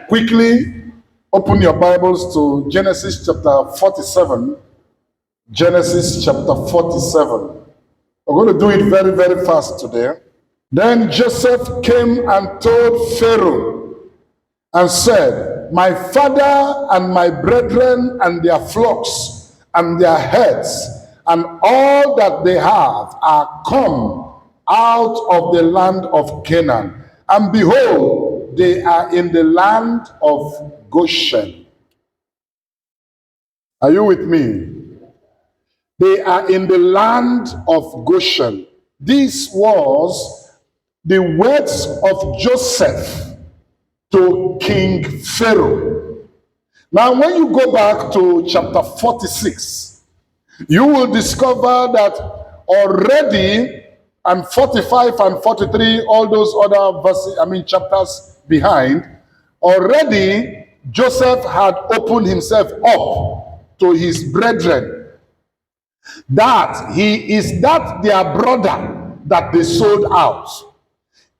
Quickly open your Bibles to Genesis chapter 47. Genesis chapter 47. We're going to do it very, very fast today. Then Joseph came and told Pharaoh and said, "My father and my brethren and their flocks and their herds and all that they have are come out of the land of Canaan. And behold, they are in the land of Goshen." Are you with me? They are in the land of Goshen. This was the words of Joseph to King Pharaoh. Now, when you go back to chapter 46, you will discover that already, and 45 and 43, all those other verses, chapters behind, already Joseph had opened himself up to his brethren, that he is that their brother that they sold out.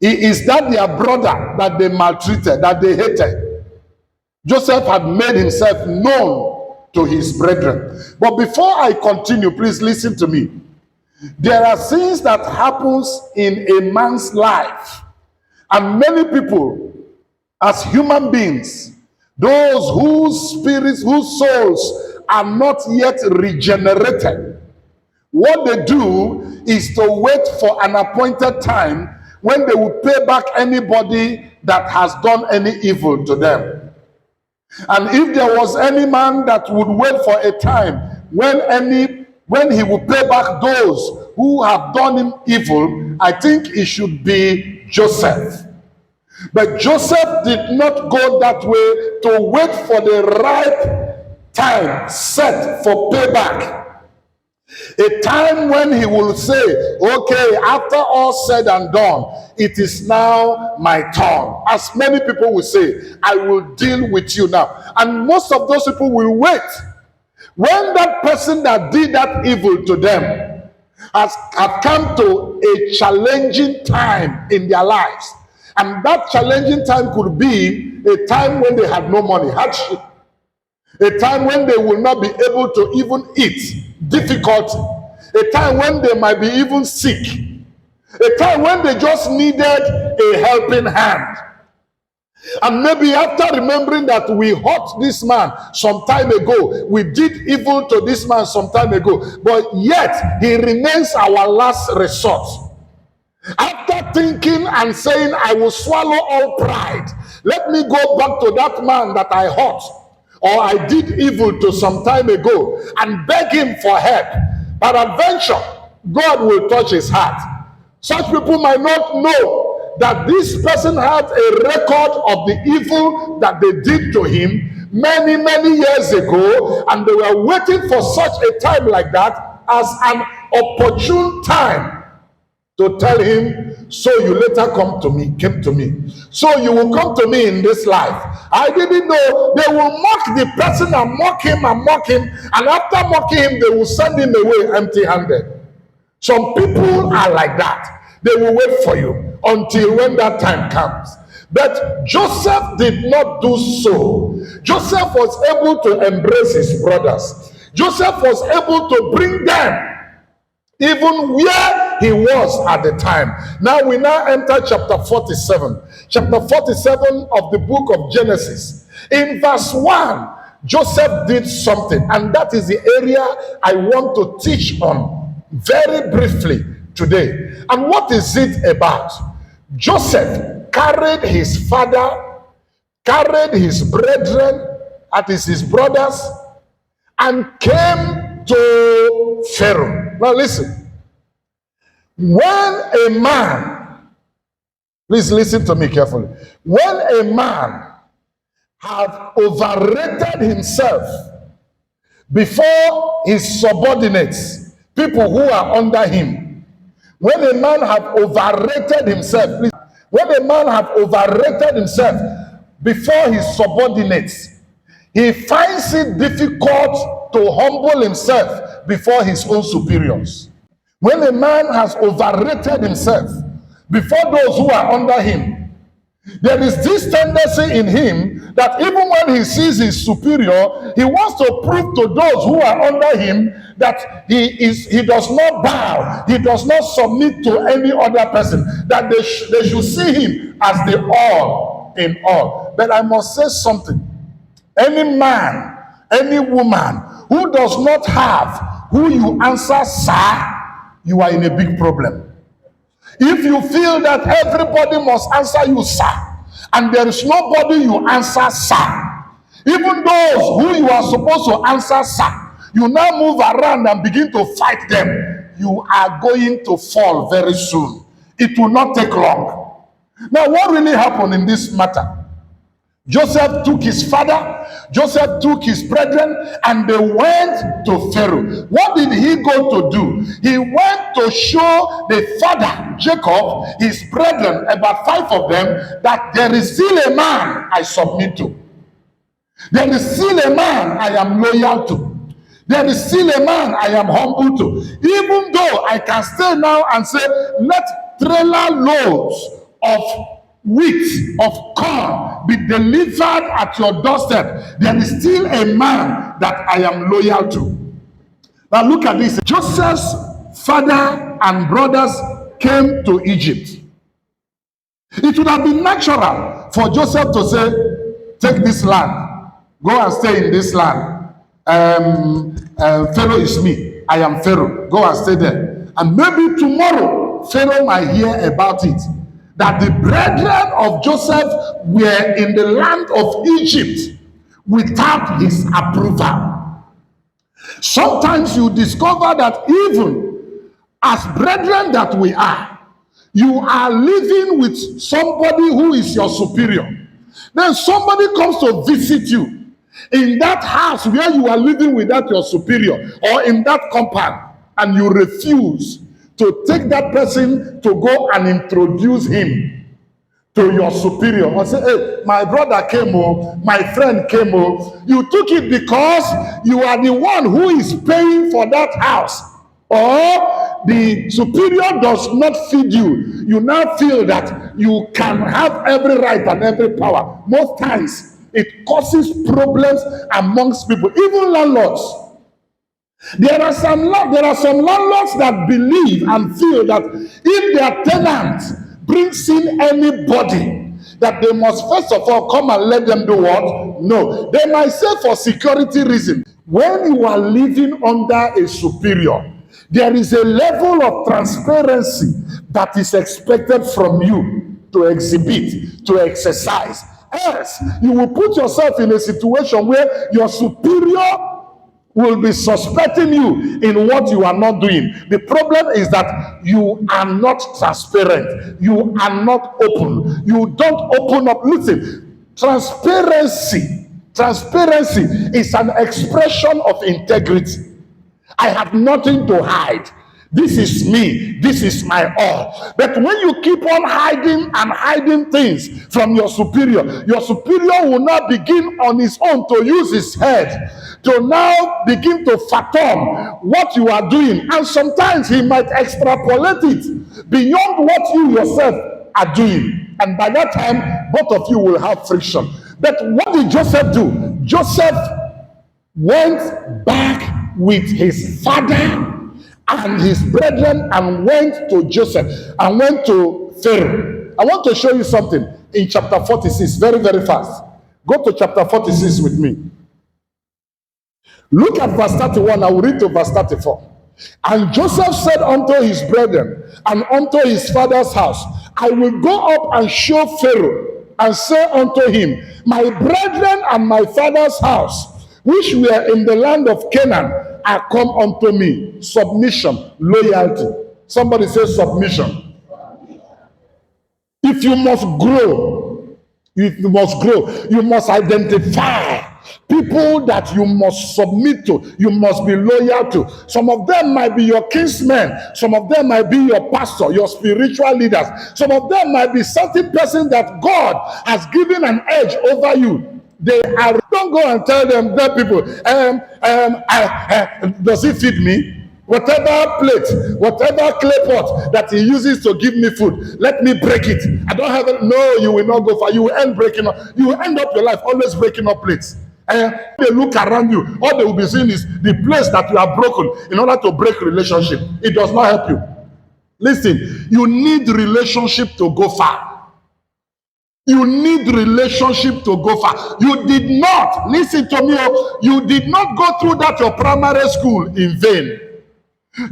He is that their brother that they maltreated, that they hated. Joseph had made himself known to his brethren. But before I continue, please listen to me. There are things that happens in a man's life, and many people, as human beings, those whose spirits, whose souls are not yet regenerated, what they do is to wait for an appointed time when they will pay back anybody that has done any evil to them. And if there was any man that would wait for a time when he will pay back those who have done him evil, I think it should be Joseph. But Joseph did not go that way to wait for the right time set for payback. A time when he will say, "Okay, after all said and done, it is now my turn." As many people will say, "I will deal with you now." And most of those people will wait. When that person that did that evil to them have come to a challenging time in their lives, and that challenging time could be a time when they had no money, hardship, a time when they will not be able to even eat, difficulty, a time when they might be even sick, a time when they just needed a helping hand. And maybe after remembering that we hurt this man some time ago, we did evil to this man some time ago, but yet he remains our last resort. After thinking and saying, "I will swallow all pride, let me go back to that man that I hurt or I did evil to some time ago and beg him for help," peradventure, God will touch his heart. Such people might not know that this person had a record of the evil that they did to him many, many years ago, and they were waiting for such a time like that as an opportune time to tell him, "So you later came to me. So you will come to me in this life." I didn't know. They will mock the person and mock him, and after mocking him, they will send him away empty-handed. Some people are like that. They will wait for you until when that time comes. But Joseph did not do so. Joseph was able to embrace his brothers. Joseph was able to bring them even where he was at the time. Now we enter chapter 47. Chapter 47 of the book of Genesis. In verse 1, Joseph did something, and that is the area I want to teach on very briefly today. And what is it about? Joseph carried his father, carried his brethren, that is his brothers, and came to Pharaoh. Now listen. When a man, please listen to me carefully. When a man have overrated himself before his subordinates, people who are under him, when a man have overrated himself, please, when a man have overrated himself before his subordinates, he finds it difficult to humble himself before his own superiors. When a man has overrated himself before those who are under him, There is this tendency in him that even when he sees his superior, he wants to prove to those who are under him that he does not bow, he does not submit to any other person, that they should see him as the all in all. But I must say something. Any man, any woman who does not have who you answer sir, you are in a big problem. If you feel that everybody must answer you sir, and there is nobody you answer sir, even those who you are supposed to answer sir, you now move around and begin to fight them, you are going to fall very soon. It will not take long. Now, what really happened in this matter? Joseph took his father, Joseph took his brethren, and they went to Pharaoh. What did he go to do? He went to show the father, Jacob, his brethren, about 5 of them, that there is still a man I submit to. There is still a man I am loyal to. There is still a man I am humble to. Even though I can stay now and say, let trailer loads of wheat, of corn be delivered at your doorstep, there is still a man that I am loyal to. Now look at this. Joseph's father and brothers came to Egypt. It would have been natural for Joseph to say, take this land, go and stay in this land. Pharaoh is me, I am Pharaoh, go and stay there. And maybe tomorrow Pharaoh might hear about it, that the brethren of Joseph were in the land of Egypt without his approval. Sometimes you discover that even as brethren that we are, you are living with somebody who is your superior. Then somebody comes to visit you in that house where you are living without your superior, or in that compound, and you refuse to take that person to go and introduce him to your superior, or say, hey, my brother came home, my friend came home. You took it because you are the one who is paying for that house, or the superior does not feed you. You now feel that you can have every right and every power. Most times it causes problems amongst people, even landlords. There are some landlords that believe and feel that if their tenant brings in anybody, that they must first of all come and let them do what? No. They might say for security reason. When you are living under a superior, there is a level of transparency that is expected from you to exhibit, to exercise. Else, you will put yourself in a situation where your superior will be suspecting you in what you are not doing. The problem is that you are not transparent. You are not open. You don't open up. Listen, transparency is an expression of integrity. I have nothing to hide. This is me. This is my all. But when you keep on hiding things from your superior will now begin on his own to use his head to now begin to fathom what you are doing. And sometimes he might extrapolate it beyond what you yourself are doing. And by that time, both of you will have friction. But what did Joseph do? Joseph went back with his father and his brethren and went to Joseph and went to Pharaoh. I want to show you something in chapter 46, very, very fast. Go to chapter 46 with me. Look at verse 31. I will read to verse 34. And Joseph said unto his brethren and unto his father's house, I will go up and show Pharaoh and say unto him, my brethren and my father's house, which were in the land of Canaan, are come unto me. Submission, loyalty. Somebody say submission. If you must grow, you must identify people that you must submit to, you must be loyal to. Some of them might be your kinsmen, some of them might be your pastor, your spiritual leaders, some of them might be certain person that God has given an edge over you. They are, don't go and tell them, that people, does he feed me? Whatever plate, whatever clay pot that he uses to give me food, let me break it. I don't have it. No, you will not go far. You will end breaking up. You will end up your life always breaking up plates. And they look around you. All they will be seeing is the place that you have broken in order to break relationship. It does not help you. Listen, you need relationship to go far. You need relationship to go far. You did not, listen to me, you did not go through that your primary school in vain.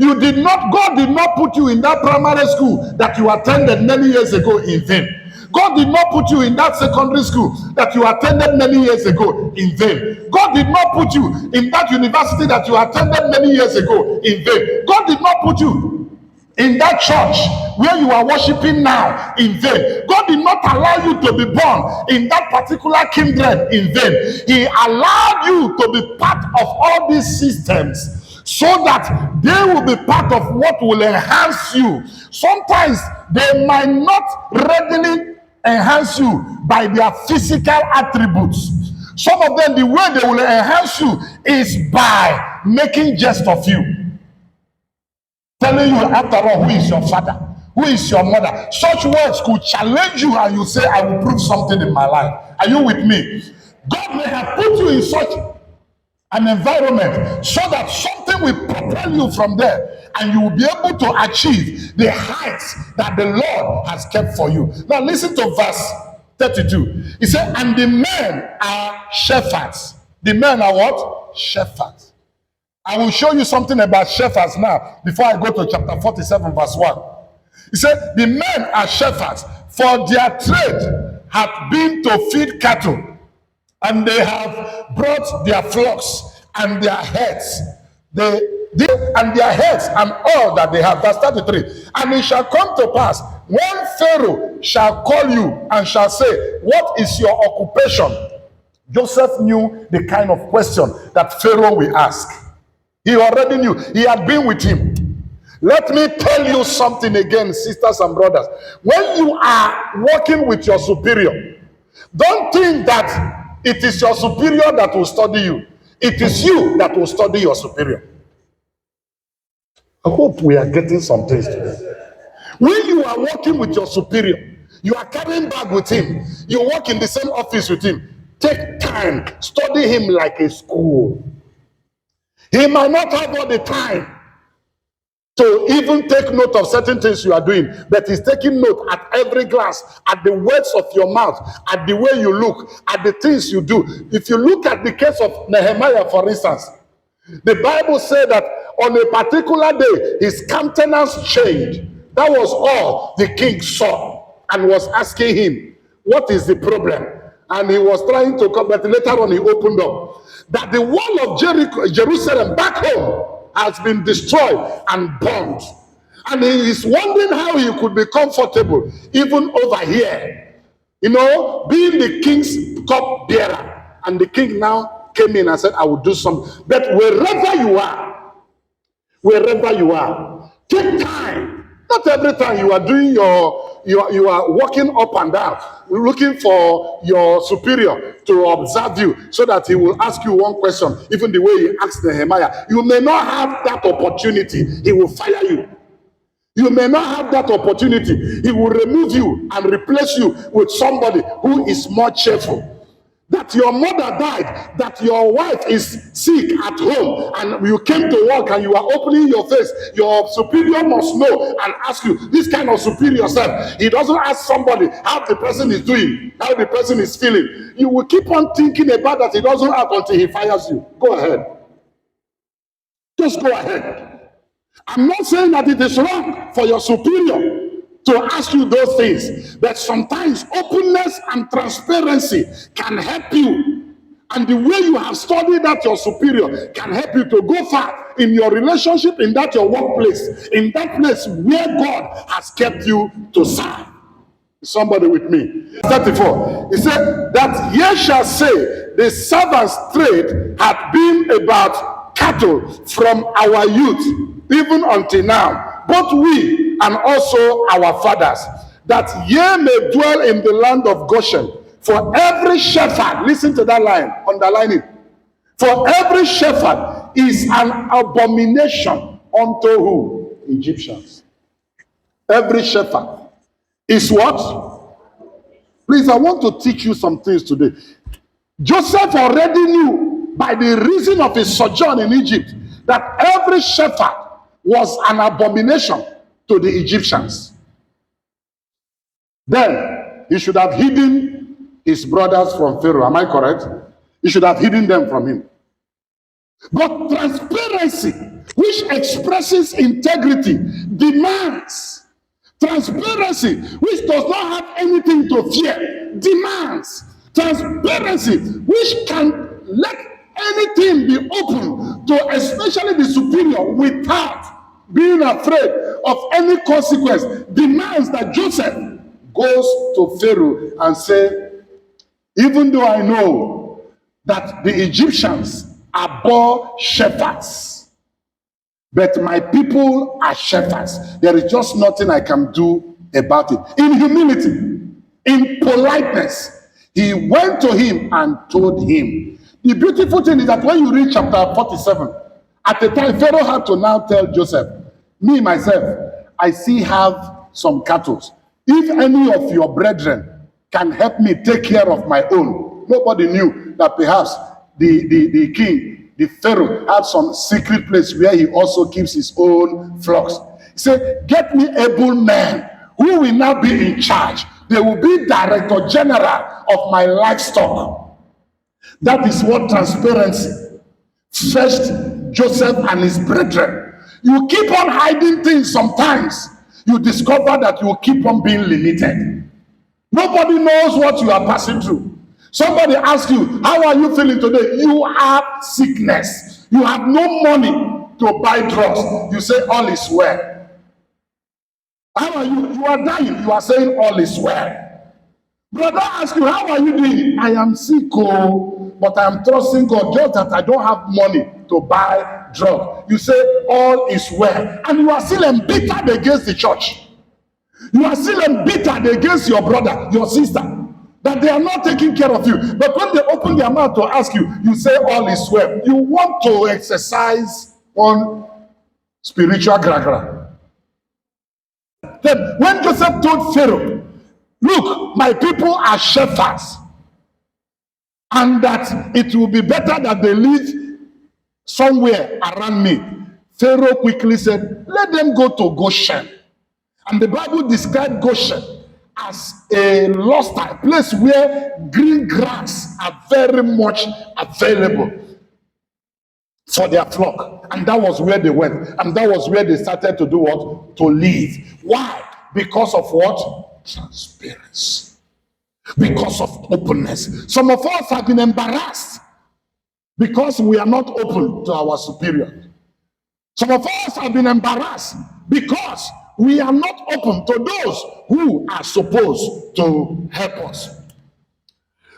You did not, God did not put you in that primary school that you attended many years ago in vain. God did not put you in that secondary school that you attended many years ago in vain. God did not put you in that university that you attended many years ago in vain. God did not put you in that church where you are worshiping now in vain. God did not allow you to be born in that particular kindred in vain. He allowed you to be part of all these systems so that they will be part of what will enhance you. Sometimes they might not readily enhance you by their physical attributes. Some of them, the way they will enhance you is by making jest of you. Telling you, after all, who is your father? Who is your mother? Such words could challenge you and you say, I will prove something in my life. Are you with me? God may have put you in such an environment so that something will propel you from there and you will be able to achieve the heights that the Lord has kept for you. Now listen to verse 32. He said, and the men are shepherds. The men are what? Shepherds. I will show you something about shepherds now before I go to chapter 47 verse 1. He said, the men are shepherds, for their trade hath been to feed cattle, and they have brought their flocks and their heads, and their heads and all that they have. Verse 33. And it shall come to pass, when Pharaoh shall call you and shall say, what is your occupation? Joseph knew the kind of question that Pharaoh will ask. He already knew. He had been with him. Let me tell you something again, sisters and brothers. When you are working with your superior, don't think that it is your superior that will study you. It is you that will study your superior. I hope we are getting some things today. When you are working with your superior, you are carrying bag with him, you work in the same office with him, take time, study him like a school. He might not have all the time to even take note of certain things you are doing, but he's taking note at every glance, at the words of your mouth, at the way you look, at the things you do. If you look at the case of Nehemiah, for instance, the Bible said that on a particular day, his countenance changed. That was all the king saw and was asking him, what is the problem? And he was trying to come, but later on he opened up that the wall of Jerusalem back home has been destroyed and burned. And he is wondering how he could be comfortable even over here. You know, being the king's cup bearer. And the king now came in and said, I will do something. But wherever you are, take time. Not every time you are doing you are walking up and down, looking for your superior to observe you so that he will ask you one question, even the way he asked Nehemiah. You may not have that opportunity. He will fire you. You may not have that opportunity. He will remove you and replace you with somebody who is more cheerful. That your mother died, that your wife is sick at home, and you came to work and you are opening your face, your superior must know and ask you, this kind of superior self. He doesn't ask somebody how the person is doing, how the person is feeling. You will keep on thinking about that. He doesn't act until he fires you. Go ahead. Just go ahead. I'm not saying that it is wrong for your superior to ask you those things, but sometimes openness and transparency can help you, and the way you have studied that your superior can help you to go far in your relationship, in that your workplace, in that place where God has kept you to serve. Somebody with me. 34. He said that ye shall say, the servant's trade hath been about cattle from our youth even until now, both we and also our fathers, that ye may dwell in the land of Goshen. For every shepherd, listen to that line, underline it. For every shepherd is an abomination unto who? Egyptians. Every shepherd is what? Please, I want to teach you some things today. Joseph already knew by the reason of his sojourn in Egypt that every shepherd was an abomination to the Egyptians. Then he should have hidden his brothers from Pharaoh. Am I correct? He should have hidden them from him. But transparency, which expresses integrity, demands. Transparency, which does not have anything to fear, demands. Transparency, which can let anything be open to especially the superior without being afraid of any consequence, demands that Joseph goes to Pharaoh and say, even though I know that the Egyptians abhor shepherds, but my people are shepherds, there is just nothing I can do about it. In humility, in politeness, he went to him and told him. The beautiful thing is that when you read chapter 47, at the time Pharaoh had to now tell Joseph, me myself, I still have some cattle. If any of your brethren can help me take care of my own. Nobody knew that perhaps the king, the Pharaoh, had some secret place where he also keeps his own flocks. He said, get me able men who will now be in charge. They will be director general of my livestock. That is what transparency fetched Joseph and his brethren. You keep on hiding things sometimes. You discover that you keep on being limited. Nobody knows what you are passing through. Somebody asks you, how are you feeling today? You have sickness. You have no money to buy drugs. You say all is well. How are you? You are dying. You are saying all is well. Brother asks you, how are you doing? I am sick, but I am trusting God, just that I don't have money to buy drugs. You say all is well. And you are still embittered against the church. You are still embittered against your brother, your sister, that they are not taking care of you. But when they open their mouth to ask you, you say all is well. You want to exercise on spiritual gragra. Then when Joseph told Pharaoh, look, my people are shepherds, and that it will be better that they live somewhere around me, Pharaoh quickly said, let them go to Goshen. And the Bible described Goshen as a lost place where green grass are very much available for their flock. And that was where they went. And that was where they started to do what? To live. Why? Because of what? Transparency. Because of openness. Some of us have been embarrassed because we are not open to our superior. Some of us have been embarrassed because we are not open to those who are supposed to help us.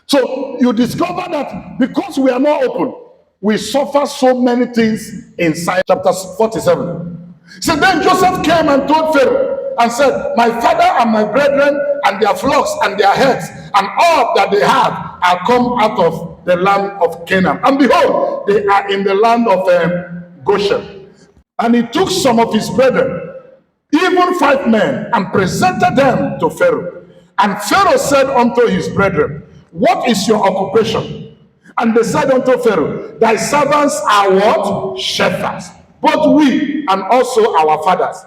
So you discover that because we are not open, we suffer so many things inside. Chapter 47. So then Joseph came and told Pharaoh and said, my father and my brethren and their flocks and their herds and all that they have are come out of the land of Canaan. And behold, they are in the land of Goshen. And he took some of his brethren, even 5 men, and presented them to Pharaoh. And Pharaoh said unto his brethren, what is your occupation? And they said unto Pharaoh, thy servants are what? Shepherds, both we and also our fathers.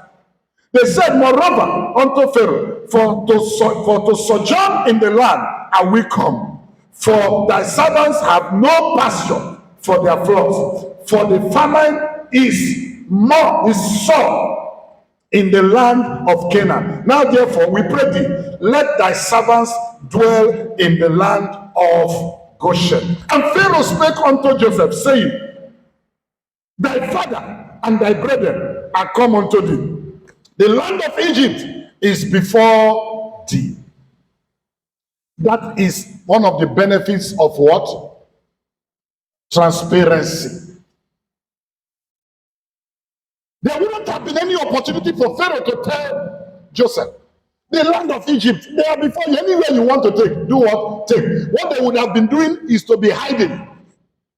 They said, moreover, unto Pharaoh, for to sojourn in the land are we come, for thy servants have no pasture for their flocks, for the famine is sore in the land of Canaan. Now therefore we pray thee, let thy servants dwell in the land of Goshen. And Pharaoh spake unto Joseph, saying, thy father and thy brethren are come unto thee. The land of Egypt is before thee. That is one of the benefits of what? Transparency. There wouldn't have been any opportunity for Pharaoh to tell Joseph, the land of Egypt, they are before you. Anywhere you want to take, do what? Take. What they would have been doing is to be hiding.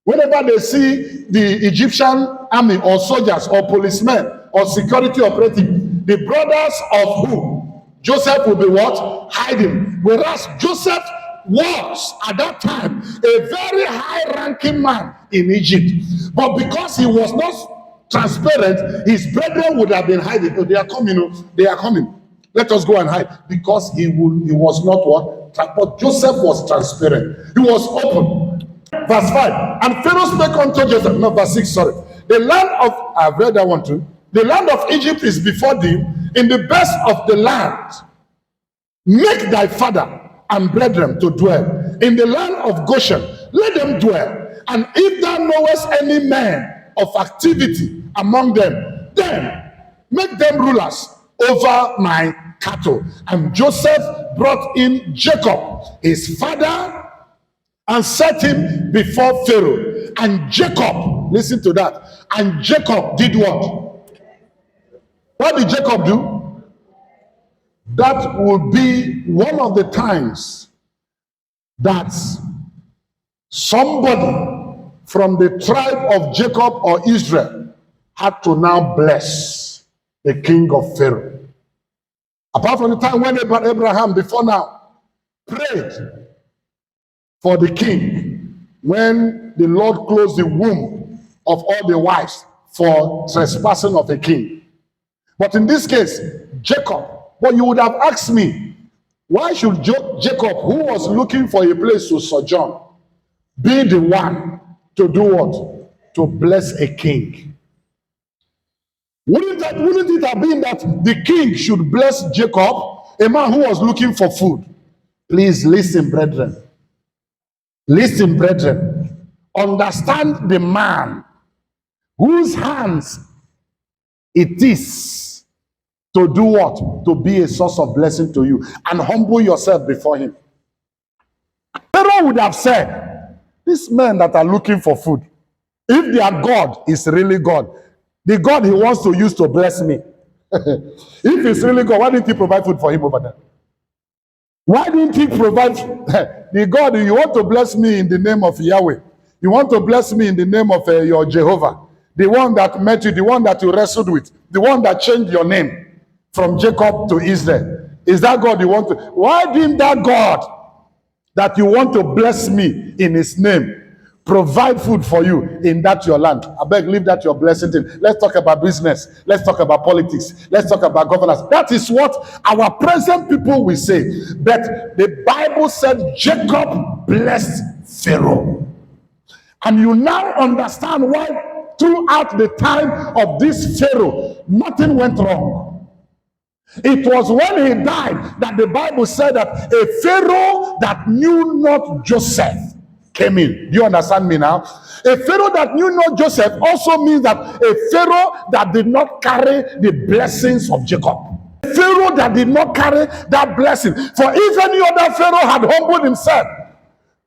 Whenever they see the Egyptian army or soldiers or policemen or security operative. The brothers of who? Joseph will be what? Hiding. Whereas Joseph was, at that time, a very high-ranking man in Egypt. But because he was not transparent, his brethren would have been hiding. Oh, they are coming. Oh, they are coming. Let us go and hide. Because he was not what? But Joseph was transparent. He was open. Verse 5. And Pharaoh spake unto Joseph. No, verse 6, sorry. The land of, I've read that one too. The land of Egypt is before thee. In the best of the land, make thy father and brethren to dwell. In the land of Goshen, let them dwell. And if thou knowest any man of activity among them, then make them rulers over my cattle. And Joseph brought in Jacob, his father, and set him before Pharaoh. And Jacob, listen to that, and Jacob did what? What did Jacob do? That would be one of the times that somebody from the tribe of Jacob or Israel had to now bless the king of Pharaoh. Apart from the time when Abraham, before now, prayed for the king, when the Lord closed the womb of all the wives for trespassing of a king. But in this case, Jacob, but you would have asked me, why should Jacob, who was looking for a place to sojourn, be the one to do what? To bless a king? Wouldn't it have been that the king should bless Jacob, a man who was looking for food? Please listen, brethren. Listen, brethren. Understand the man whose hands it is to do what? To be a source of blessing to you, and humble yourself before him. Pharaoh would have said, these men that are looking for food, if their God is really God, the God he wants to use to bless me, if it's really God, why didn't he provide food for him over there? Why didn't he provide the God? You want to bless me in the name of Yahweh, you want to bless me in the name of your Jehovah, the one that met you, the one that you wrestled with, the one that changed your name from Jacob to Israel. Is that God you want to? Why didn't that God that you want to bless me in his name provide food for you in that your land? I beg, leave that your blessing thing. Let's talk about business. Let's talk about politics. Let's talk about governance. That is what our present people will say. But the Bible said Jacob blessed Pharaoh. And you now understand why throughout the time of this Pharaoh, nothing went wrong. It was when he died that the Bible said that a Pharaoh that knew not Joseph came in. Do you understand me now? A Pharaoh that knew not Joseph also means that a Pharaoh that did not carry the blessings of Jacob. A Pharaoh that did not carry that blessing. For if any other Pharaoh had humbled himself,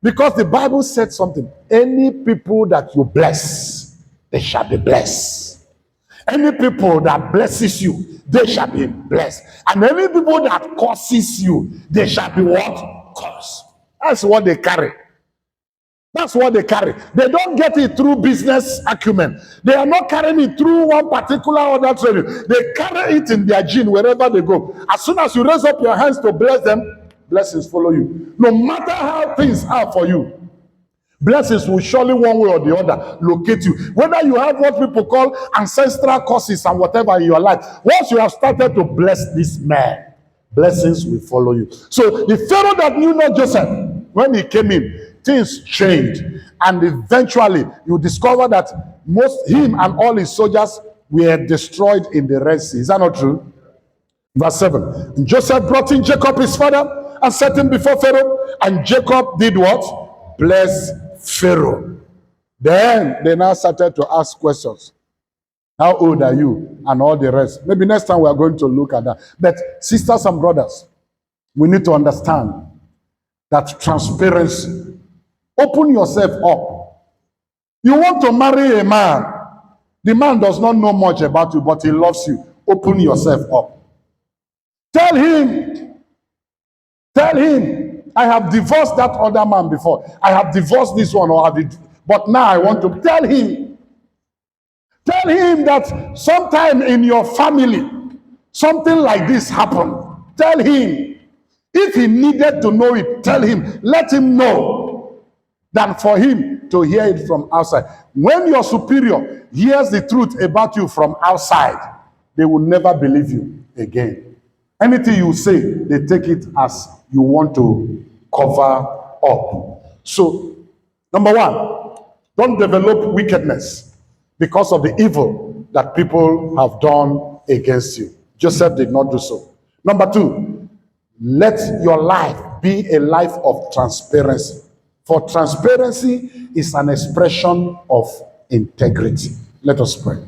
because the Bible said something, any people that you bless, they shall be blessed. Any people that blesses you, they shall be blessed. And any people that curses you, they shall be what? Cursed. That's what they carry. That's what they carry. They don't get it through business acumen. They are not carrying it through one particular other training. They carry it in their gene wherever they go. As soon as you raise up your hands to bless them, blessings follow you. No matter how things are for you, blessings will surely one way or the other locate you. Whether you have what people call ancestral curses and whatever in your life, once you have started to bless this man, blessings will follow you. So the Pharaoh that knew not Joseph, when he came in, things changed, and eventually you discover that him and all his soldiers were destroyed in the Red Sea. Is that not true? Verse 7. And Joseph brought in Jacob his father and set him before Pharaoh, and Jacob did what? Bless Pharaoh. Then they now started to ask questions. How old are you? And all the rest. Maybe next time we are going to look at that. But sisters and brothers, we need to understand that transparency. Open yourself up. You want to marry a man. The man does not know much about you, but he loves you. Open yourself up. Tell him, I have divorced that other man before. I have divorced this one, but now I want to tell him. Tell him that sometime in your family, something like this happened. Tell him. If he needed to know it, tell him. Let him know than for him to hear it from outside. When your superior hears the truth about you from outside, they will never believe you again. Anything you say, they take it as you want to cover up. So, number one, don't develop wickedness because of the evil that people have done against you. Joseph did not do so. Number two, let your life be a life of transparency. For transparency is an expression of integrity. Let us pray.